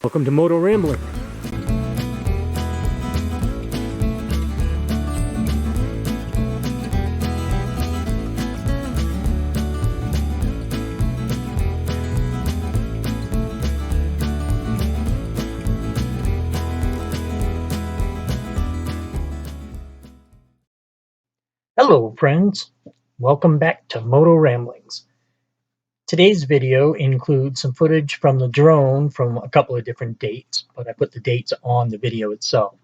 Welcome to Moto Rambling. Hello friends, welcome back to Moto Ramblings. Today's video includes some footage from the drone from a couple of different dates, but I put the dates on the video itself.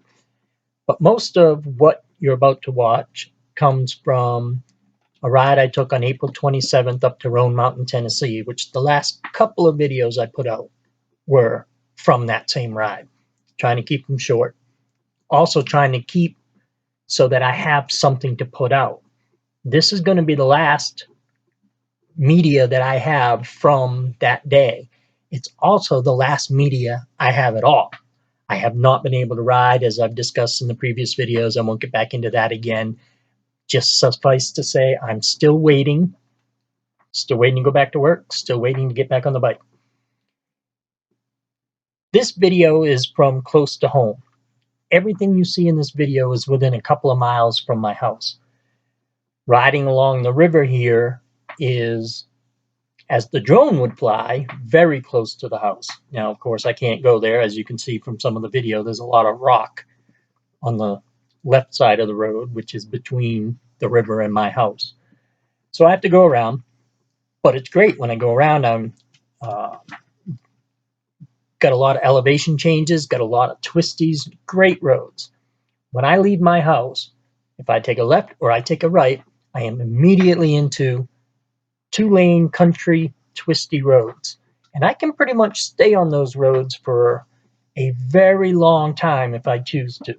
But most of what you're about to watch comes from a ride I took on April 27th up to Roan Mountain, Tennessee, which the last couple of videos I put out were from that same ride. Trying to keep them short. Also trying to keep so that I have something to put out. This is going to be the last media that I have from that day. It's also the last media I have at all. I have not been able to ride, as I've discussed in the previous videos. I won't get back into that again. Just suffice to say, I'm still waiting to go back to work, still waiting to get back on the bike. This video is from close to home. Everything you see in this video is within a couple of miles from my house. Riding along the river here is, as the drone would fly, very close to the house. Now, of course, I can't go there. As you can see from some of the video, there's a lot of rock on the left side of the road, which is between the river and my house. So I have to go around, but it's great when I go around. I'm got a lot of elevation changes, got a lot of twisties, great roads. When I leave my house, if I take a left or I take a right, I am immediately into two-lane country twisty roads. And I can pretty much stay on those roads for a very long time if I choose to.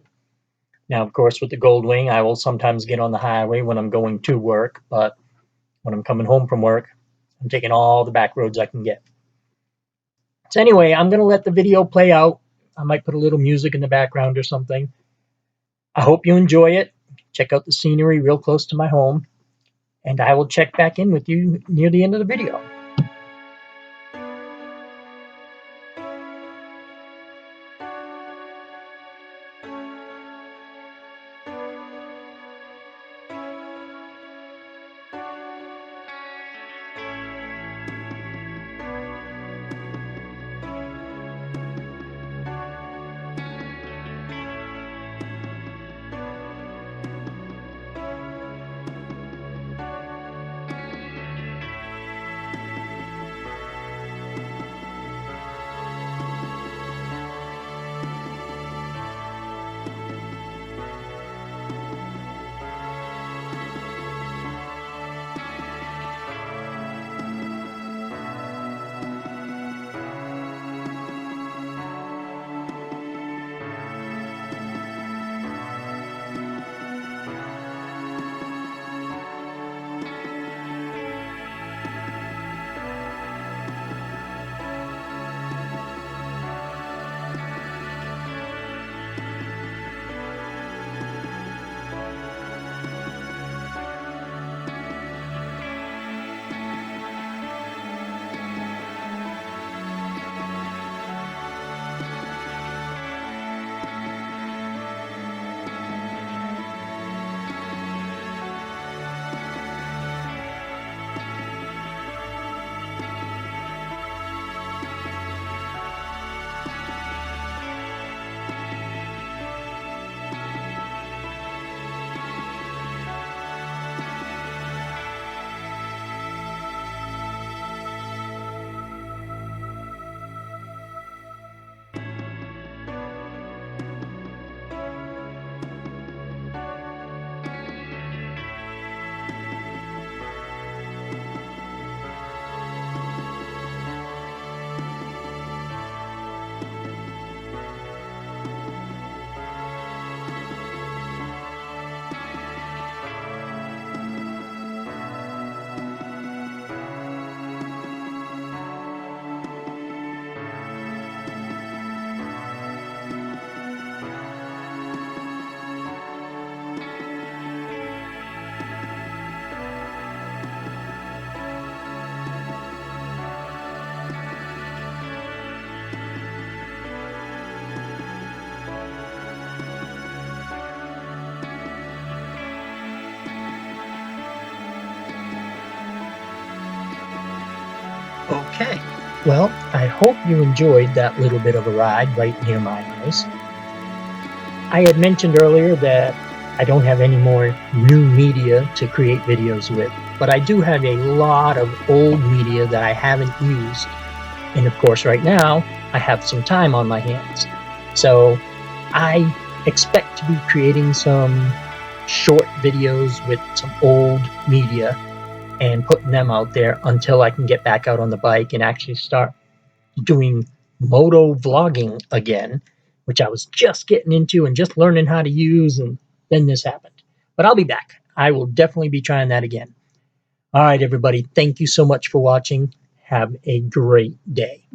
Now, of course, with the Goldwing, I will sometimes get on the highway when I'm going to work, but when I'm coming home from work, I'm taking all the back roads I can get. So anyway, I'm going to let the video play out. I might put a little music in the background or something. I hope you enjoy it. Check out the scenery real close to my home. And I will check back in with you near the end of the video. Okay, well, I hope you enjoyed that little bit of a ride right near my house. I had mentioned earlier that I don't have any more new media to create videos with, but I do have a lot of old media that I haven't used. And of course, right now, I have some time on my hands. So I expect to be creating some short videos with some old media and putting them out there until I can get back out on the bike and actually start doing moto vlogging again, which I was just getting into and just learning how to use, and then this happened. But I'll be back. I will definitely be trying that again. All right, everybody. Thank you so much for watching. Have a great day.